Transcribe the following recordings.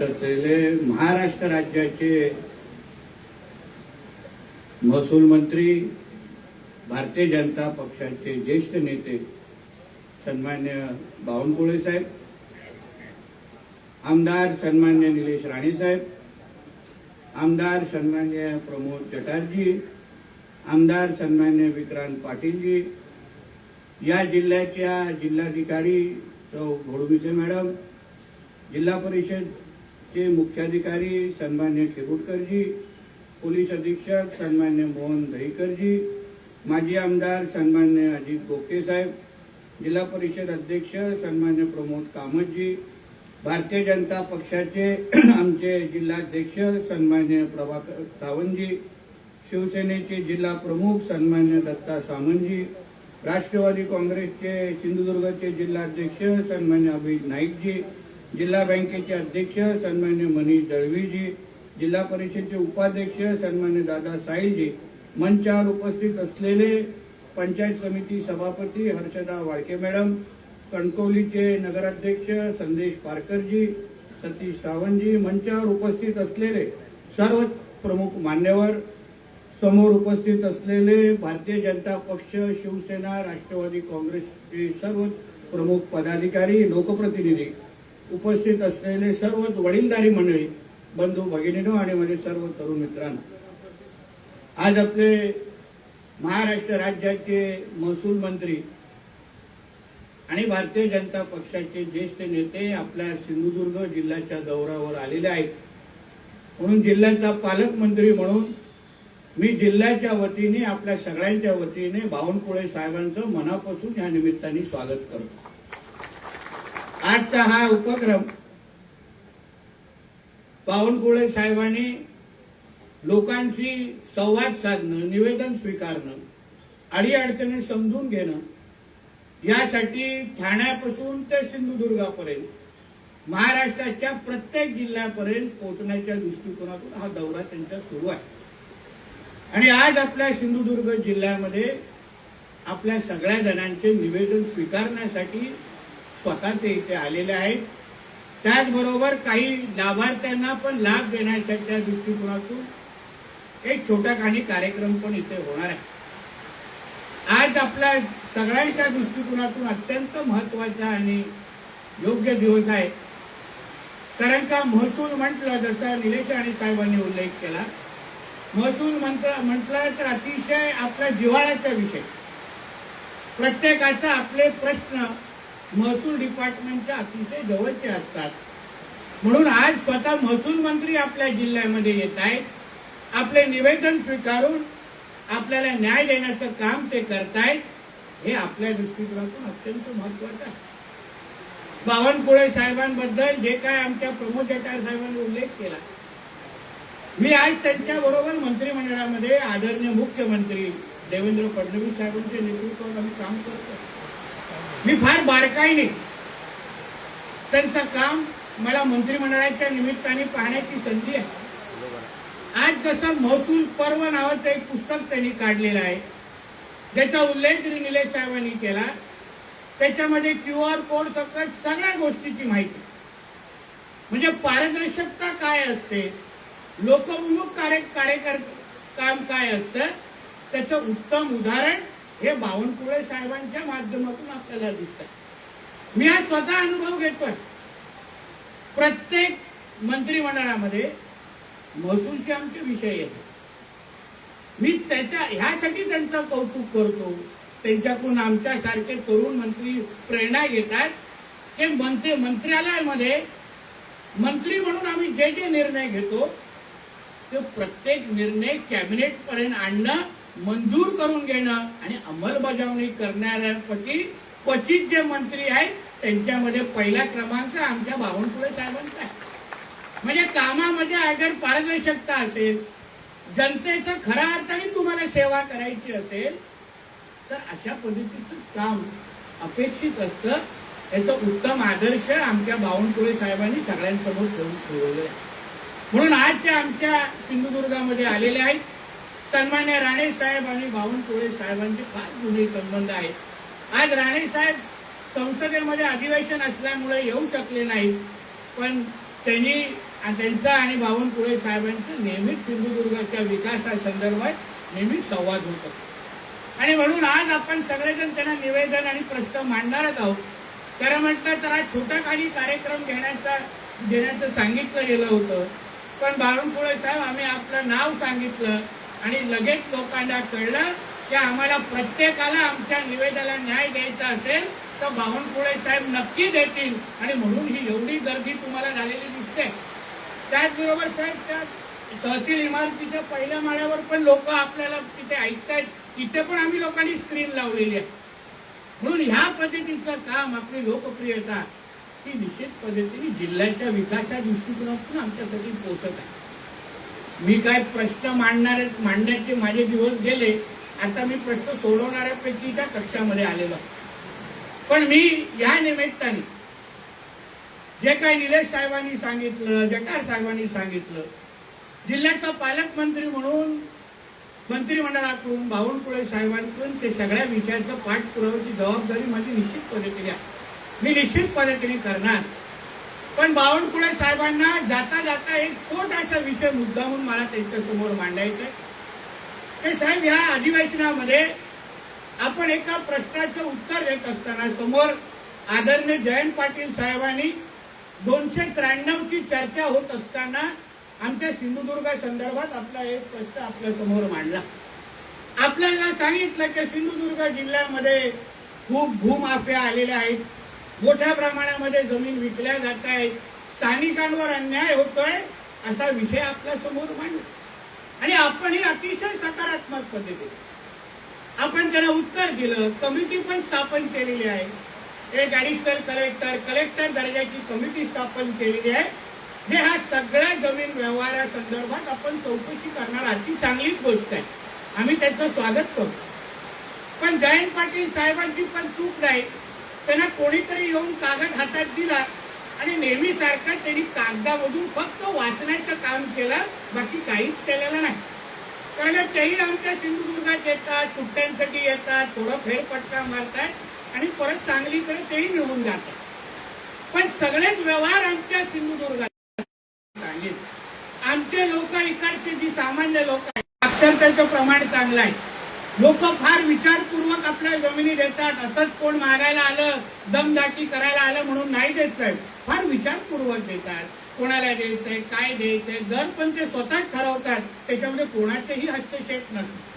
महाराष्ट्र राज्याचे महसूल मंत्री, भारतीय जनता पक्षाचे ज्येष्ठ नेते सन्मान्य बावनकुळे साहेब, आमदार सन्मान्य निलेश राणे साहेब, आमदार सन्मान्य प्रमोद चटर्जी, आमदार सन्मान्य विक्रांत पाटील जी, या जिल्ह्याच्या जिल्हाधिकारी सौ घोडमिसे मॅडम, जिल्हा परिषद चे मुख्याधिकारी सन्मान्य खेरुडकर जी, पोलीस अधीक्षक सन्मान्य मोहन दहीकर जी, माजी आमदार सन्मान्य अजित गोके साहेब, जिल्हा परिषद अध्यक्ष सन्मान्य प्रमोद कामत जी, भारतीय जनता पक्षाचे आमचे जिल्हाध्यक्ष सन्मान्य प्रभाकर सावंत जी, शिवसेनेचे जिल्हा प्रमुख सन्मान्य दत्ता सामंत जी, राष्ट्रवादी काँग्रेसचे सिंधुदुर्गचे जिल्हाध्यक्ष सन्मान्य अभिजित नाईक जी, जिल्हा बँकेचे अध्यक्ष सन्मान्य मनीष दळवी जी, जिल्हा परिषदेचे उपाध्यक्ष सन्मान्य दादा साहिल जी, मंचावर उपस्थित असलेले पंचायत समिती सभापती हर्षदा वाळके मॅडम, कणकवलीचे नगराध्यक्ष संदेश पारकर जी, सतीश सावंत जी, मंचावर उपस्थित असलेले सर्व प्रमुख मान्यवर, समोर उपस्थित असलेले भारतीय जनता पक्ष, शिवसेना, राष्ट्रवादी काँग्रेसचे सर्व प्रमुख पदाधिकारी, लोकप्रतिनिधी, उपस्थित असलेले सर्व वडीलधारी मंडळी, बंधू भगिनींनो आणि माझे सर्व तरुण मित्रांनो, आज आपले महाराष्ट्र राज्याचे महसूल मंत्री आणि भारतीय जनता पक्षाचे ज्येष्ठ नेते आपल्या सिंधुदुर्ग जिल्ह्याच्या दौऱ्यावर आलेले आहेत. म्हणून जिल्ह्याचा पालकमंत्री म्हणून मी जिल्ह्याच्या वतीने आपल्या सगळ्यांच्या वतीने बावनकुळे साहेबांचं मनापासून या निमित्ताने स्वागत करतो. आजचा हा उपक्रम बावनकुळे साहेबांनी लोकांशी संवाद साधणं, निवेदन स्वीकारणं, अडीअडचणी समजून घेणं, यासाठी ठाण्यापासून ते सिंधुदुर्गापर्यंत महाराष्ट्राच्या प्रत्येक जिल्ह्यापर्यंत पोहोचण्याच्या दृष्टिकोनातून हा दौरा त्यांचा सुरू आहे. आणि आज आपल्या सिंधुदुर्ग जिल्ह्यामध्ये आपल्या सगळ्या जणांचे निवेदन स्वीकारण्यासाठी स्वतः ते इथे आलेले आहेत. त्याचबरोबर काही लाभार्थ्यांना पण लाभ देण्याच्या दृष्टिकोनातून एक छोटाखानी कार्यक्रम पण इथे होणार आहे. आज आपल्या सगळ्यांच्या दृष्टिकोनातून अत्यंत महत्वाचा आणि योग्य दिवस आहे. कारण का महसूल म्हटलं, जसा निलेश राणे साहेबांनी उल्लेख केला, महसूल म्हटलं तर अतिशय आपल्या जिव्हाळ्याचा विषय. प्रत्येकाचा आपले प्रश्न महसूल डिपार्टमेंटच्या अतिशय जवळचे असतात. म्हणून आज स्वतः महसूल मंत्री आपल्या जिल्ह्यामध्ये येत आहेत. आपले निवेदन स्वीकारून आपल्याला न्याय देण्याचं काम ते करतायत. हे आपल्या दृष्टिकोनातून अत्यंत महत्वाचं आहे. बावनकुळे साहेबांबद्दल जे काय आमच्या प्रमोद चटर्जी साहेबांनी उल्लेख केला, मी आज त्यांच्या बरोबर मंत्रिमंडळामध्ये आदरणीय मुख्यमंत्री देवेंद्र फडणवीस साहेबांच्या नेतृत्वात आम्ही काम करतो. मी फार बारकाईने त्यांचं काम मला मंत्रिमंडळाच्या निमित्ताने पाहण्याची संधी आहे. आज जसं महसूल पर्व नावाचं एक पुस्तक त्यांनी काढलेलं आहे, ज्याचा उल्लेख निलेश साहेबांनी केला. त्याच्यामध्ये QR कोड सकट सगळ्या गोष्टीची माहिती, म्हणजे पारदर्शकता काय असते, लोकोन्मुख काम काय असतं, त्याचं उत्तम उदाहरण हे बावनकुळे साहेबांच्या माध्यमातून आपल्याला दिसतं. मी आज स्वतः अनुभव घेतोय. प्रत्येक मंत्रिमंडळामध्ये महसूलचे आमचे विषय येतात. मी ह्यासाठी त्यांचं कौतुक करतो. त्यांच्याकडून आमच्यासारखे तरुण मंत्री प्रेरणा घेतात की मंत्रालयामध्ये मंत्री म्हणून आम्ही जे जे निर्णय घेतो ते प्रत्येक निर्णय कॅबिनेट पर्यंत आणणं, मंजूर करून घेणं आणि अंमलबजावणी करणाऱ्यांपैकी क्वचित जे मंत्री आहेत त्यांच्यामध्ये पहिला क्रमांक आमच्या बावनकुळे साहेबांचा आहे. म्हणजे कामामध्ये अगर पारदर्शकता असेल, जनतेचं खऱ्या अर्थाने तुम्हाला सेवा करायची असेल तर अशा पद्धतीचं काम अपेक्षित असतं. याचा उत्तम आदर्श आमच्या बावनकुळे साहेबांनी सगळ्यांसमोर ठेवलेला आहे. म्हणून आज ते आमच्या सिंधुदुर्गामध्ये आलेले आहेत. सन्मान्य राणे साहेब आणि बावनकुळे साहेबांचे फार जुने संबंध आहेत. आज राणे साहेब संसदेमध्ये अधिवेशन असल्यामुळे येऊ शकले नाहीत, पण त्यांनी आणि त्यांचा आणि बावनकुळे साहेबांचं नेहमीच सिंधुदुर्गाच्या विकासासंदर्भात नेहमीच संवाद होत असतो. आणि म्हणून आज आपण सगळेजण त्यांना निवेदन आणि प्रश्न मांडणारच आहोत. खरं म्हटलं तर आज छोटा खाली कार्यक्रम देण्याचं सांगितलं गेलं होतं, पण बावनकुळे साहेब आम्ही आपलं नाव सांगितलं आणि लगेच लोकांना कळलं की आम्हाला प्रत्येकाला आमच्या निवेदनाला न्याय द्यायचा असेल तर बावनकुळे साहेब नक्की देतील, आणि म्हणून ही एवढी गर्दी तुम्हाला झालेली दिसते. त्याचबरोबर साहेब त्या तहसील इमारतीच्या पहिल्या माळ्यावर पण लोक आपल्याला तिथे ऐकतायत, तिथे पण आम्ही लोकांनी स्क्रीन लावलेली आहे. म्हणून ह्या पद्धतीचं काम, आपली लोकप्रियता ही निश्चित पद्धतीने जिल्ह्याच्या विकासाच्या दृष्टिकोनातून आमच्यासाठी पोषक आहे. मी काय प्रश्न मांडण्याचे माझे दिवस गेले, आता मी प्रश्न सोडवणाऱ्यापैकीच्या कक्षामध्ये आलेलो. पण मी या निमित्ताने जे काही निलेश साहेबांनी सांगितलं, जटार साहेबांनी सांगितलं, जिल्ह्याचा पालकमंत्री म्हणून मंत्रिमंडळाकडून बावनकुळे साहेबांकडून ते सगळ्या विषयाचं पाठपुराव्याची जबाबदारी माझी निश्चित पद्धतीने आहे. मी निश्चित पद्धतीने करणार. पण बावनकुळे साहेबांना जाता जाता एक छोटासा विषय मुद्दामून मला त्यांच्यासमोर मांडायचा आहे. ते साहेब, या अधिवेशनामध्ये आपण एका प्रश्नाचं उत्तर देत असताना समोर आदरणीय जयंत पाटील साहेबांनी 293 ची चर्चा होत असताना आमच्या सिंधुदुर्गा संदर्भात आपला एक प्रश्न आपल्या समोर मांडला. आपल्याला सांगितलं की सिंधुदुर्ग जिल्ह्यामध्ये खूप भूमाफिया आलेल्या आहेत, मोठ्या प्रमाणामध्ये जमीन विकल्या जात आहेत, स्थानिकांवर अन्याय होतोय, असा विषय आपल्या समोर मांडला. आणि आपण ही अतिशय सकारात्मक पद्धतीने आपण त्यांना उत्तर दिलं. कमिटी पण स्थापन केलेली आहे, एक ऍडिशनल कलेक्टर दर्जाची कमिटी स्थापन केलेली आहे, जे हा सगळ्या जमीन व्यवहारासंदर्भात आपण चौकशी करणार अति चांगलीच गोष्ट आहे. आम्ही त्याचं स्वागत करतो. पण जयंत पाटील साहेबांची पण चूक नाही. त्यांना कोणीतरी येऊन कागद हातात दिला आणि नेहमी सारखं त्यांनी कागदामधून फक्त वाचण्याचं काम केलं, बाकी काहीच केलेलं नाही. कारण तेही आमच्या सिंधुदुर्गात येतात, सुट्ट्यांसाठी येतात, थोडं फेरफटका मारतात आणि परत सांगलीकडे तेही निघून जातात. पण सगळेच व्यवहार आमच्या सिंधुदुर्गात सांगेल. आमचे लोक, इकडचे जी सामान्य लोक आहेत, साक्षरतेचं प्रमाण चांगलं आहे. लोक फार विचारपूर्वक आपल्या जमिनी देतात. असंच कोण मागायला आलं, दमदाटी करायला आलं म्हणून नाही देत साहेब, फार विचारपूर्वक देतात. कोणाला द्यायचंय, काय द्यायचंय, दर पण ते स्वतःच ठरवतात, त्याच्यामध्ये कोणाचेही हस्तक्षेप नसतो.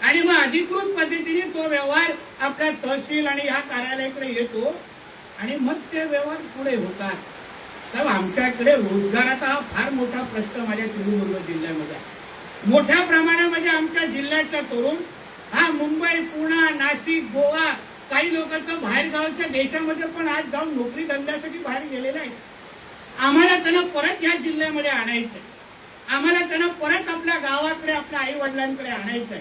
आणि मग अधिकृत पद्धतीने तो व्यवहार आपल्या तहसील आणि ह्या कार्यालयाकडे येतो आणि मग ते व्यवहार पुढे होतात. तर आमच्याकडे रोजगाराचा हा फार मोठा प्रश्न माझ्या सिंधुदुर्ग जिल्ह्यामध्ये आहे. मोठ्या प्रमाणामध्ये आमच्या जिल्ह्याचा तरुण हा मुंबई, पुणे, नाशिक, गोवा, काही लोक तर बाहेर गावच्या देशामध्ये पण आज जाऊन नोकरी धंद्यासाठी बाहेर गेलेले आहेत. आम्हाला त्यांना परत या जिल्ह्यामध्ये आणायचंय, आम्हाला त्यांना परत आपल्या गावाकडे, आपल्या आई वडिलांकडे आणायचंय.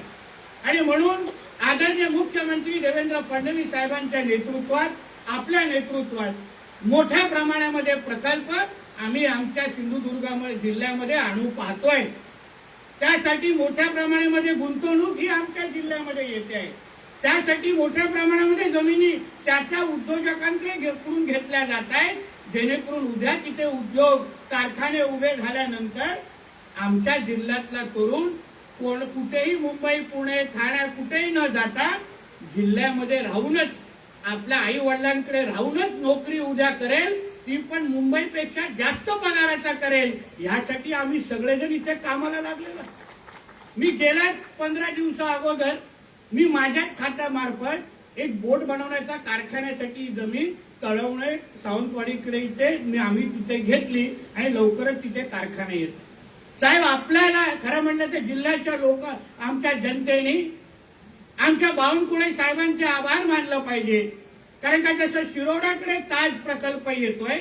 आणि म्हणून आदरणीय मुख्यमंत्री देवेंद्र फडणवीस साहेबांच्या नेतृत्वात, आपल्या नेतृत्वात मोठ्या प्रमाणामध्ये प्रकल्प आम्ही आमच्या सिंधुदुर्ग जिल्ह्यामध्ये आणू पाहतोय. त्यासाठी मोठ्या प्रमाणामध्ये गुंतवणूक ही आमच्या जिल्ह्यामध्ये येते आहे. त्यासाठी मोठ्या प्रमाणामध्ये जमिनी त्या उद्योजकांकडे घेतल्या जात आहेत, जेणेकरून उद्या तिथे उद्योग कारखाने उभे झाल्यानंतर आमच्या जिल्ह्यातला तरुण कुठेही मुंबई, पुणे, ठाणे कुठेही न जाता जिल्ह्यामध्ये राहूनच, आपल्या आई वडिलांकडे राहूनच नोकरी उद्या करेल, ती पण मुंबईपेक्षा जास्त पगाराचा करेल. यासाठी आम्ही सगळेजण इथे कामाला लागलेलो. मी गेल्या 15 दिवसा अगोदर मी माझ्या खात्यामार्फत एक बोट बनवण्याच्या कारखान्यासाठी जमीन तळवणे सावंतवाडीकडे इथे आम्ही तिथे घेतली आणि लवकरच तिथे कारखाना येतो. साहेब, आपल्याला खरं म्हणलं तर जिल्ह्याच्या लोक, आमच्या जनतेने आमच्या बावनकुळे साहेबांचे आभार मानलं पाहिजे. कारण का जसं शिरोडाकडे ताज प्रकल्प येतोय,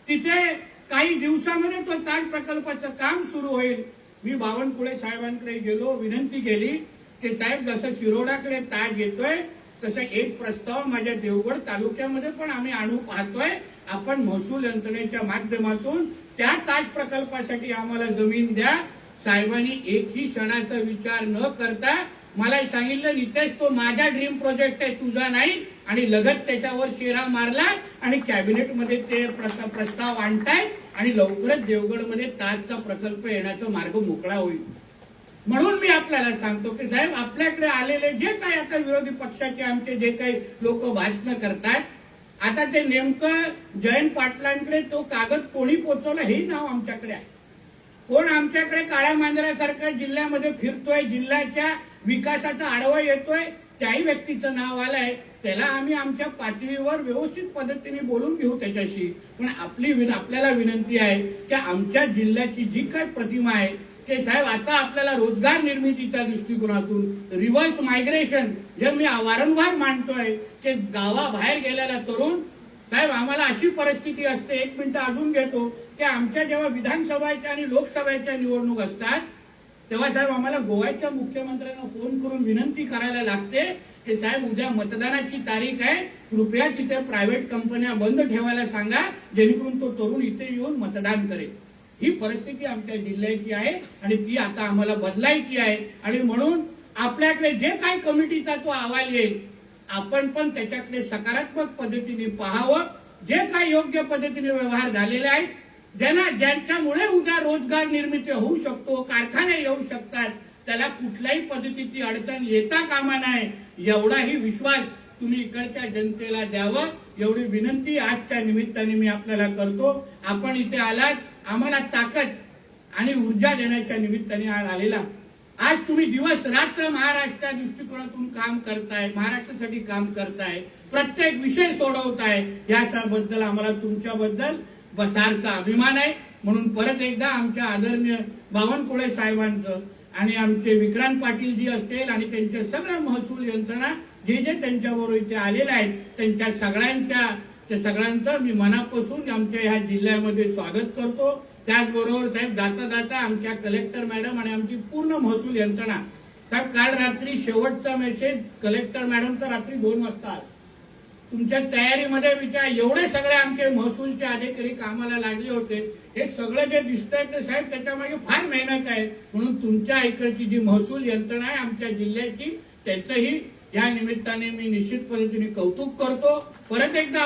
तिथे काही दिवसामध्ये तो ताज प्रकल्पाचं काम सुरू होईल. मी बावनकुळे साहेबांकडे गेलो, विनंती केली की साहेब, जसं शिरोडाकडे ताज येतोय तसं एक प्रस्ताव माझ्या देवगड तालुक्यामध्ये पण आम्ही आणू पाहतोय. आपण महसूल यंत्रणेच्या माध्यमातून त्या ताज प्रकल्पासाठी आम्हाला जमीन द्या. साहेबांनी एकही क्षणाचा विचार न करता मला सांगितलं, नितेश, तो माझा ड्रीम प्रोजेक्ट आहे, तुझा नाही. आणि लगत त्याच्यावर शेरा मारला आणि कॅबिनेटमध्ये ते प्रस्ताव आणतायत आणि लवकरच देवगडमध्ये ताजचा प्रकल्प येण्याचा मार्ग मोकळा होईल. म्हणून मी आपल्याला सांगतो की साहेब, आपल्याकडे आलेले जे काही आता विरोधी पक्षाचे आमचे जे काही लोक भाषण करतात, आता ते नेमकं जयंत पाटलांकडे तो कागद कोणी पोचवला हेही नाव आमच्याकडे आहे. कोण आमच्याकडे काळ्या मांजरासारखं जिल्ह्यामध्ये फिरतोय, जिल्ह्याच्या विकासाचा आढावा येतोय, त्याही व्यक्तीचं नाव आलंय. त्याला आम्ही आमच्या पातळीवर व्यवस्थित पद्धतीने बोलून घेऊ त्याच्याशी. पण आपल्याला विनंती आहे की आमच्या जिल्ह्याची जी काही प्रतिमा आहे ते साहेब, आता आपल्याला रोजगार निर्मितीच्या दृष्टिकोनातून रिव्हर्स मायग्रेशन जे मी वारंवार मांडतोय की गावाबाहेर गेलेला तरुण साहेब, आम्हाला अशी परिस्थिती असते, 1 मिनिट अजून घेतो, की आमच्या जेव्हा विधानसभेच्या आणि लोकसभेच्या निवडणूक असतात तेव्हा साहेब आम्हाला गोव्याच्या मुख्यमंत्र्यांना फोन करून विनंती करायला लागते की साहेब, उद्या मतदानाची तारीख आहे, कृपया तिथे प्रायव्हेट कंपन्या बंद ठेवायला सांगा, जेणेकरून तो तरुण इथे येऊन मतदान करेल. ही परिस्थिती आमच्या जिल्ह्याची आहे आणि ती आता आम्हाला बदलायची आहे. आणि म्हणून आपल्याकडे जे काही कमिटीचा तो अहवाल येईल, आपण पण त्याच्याकडे सकारात्मक पद्धतीने पाहावं. जे काही योग्य पद्धतीने व्यवहार झालेले आहेत, ज्यांच्यामुळे उद्या रोजगार निर्मिती होऊ शकतो, कारखाने येऊ शकतात, त्याला कुठल्याही पद्धतीची अडचण येता कामा नये, एवढाही विश्वास तुम्ही इकडच्या जनतेला द्यावं, एवढी विनंती आजच्या निमित्ताने मी आपल्याला करतो. आपण इथे आलात, आम्हाला ताकद आणि ऊर्जा देण्याच्या निमित्ताने आलेला. आज तुम्ही दिवस रात्र महाराष्ट्र दृष्टिकोनातून काम करताय, महाराष्ट्रासाठी काम करताय, प्रत्येक विषय सोडवताय, याच्याबद्दल आम्हाला तुमच्याबद्दल सारखा अभिमान आहे. म्हणून परत एकदा आमच्या आदरणीय बावनकुळे साहेबांचं आणि आमचे विक्रांत पाटील जी असतील आणि त्यांच्या सगळ्या महसूल यंत्रणा जे त्यांच्याबरोबर इथे आलेले आहेत, त्यांच्या सगळ्यांचं मी मनापासून आमच्या ह्या जिल्ह्यामध्ये स्वागत करतो. त्याचबरोबर साहेब, जाता जाता आमच्या कलेक्टर मॅडम आणि आमची पूर्ण महसूल यंत्रणा साहेब, काल रात्री शेवटचा मेसेज कलेक्टर मॅडमचा रात्री 2 वाजता तुमच्या तयारीमध्ये विचार, एवढे सगळे आमचे महसूलचे अधिकारी कामाला लागले होते. हे सगळं जे दिसतंय ते साहेब, त्याच्यामागे फार मेहनत आहे. म्हणून तुमच्या इकडची जी महसूल यंत्रणा आहे आमच्या जिल्ह्याची, त्याचंही या निमित्ताने मी निश्चित पद्धतीने कौतुक करतो. परत एकदा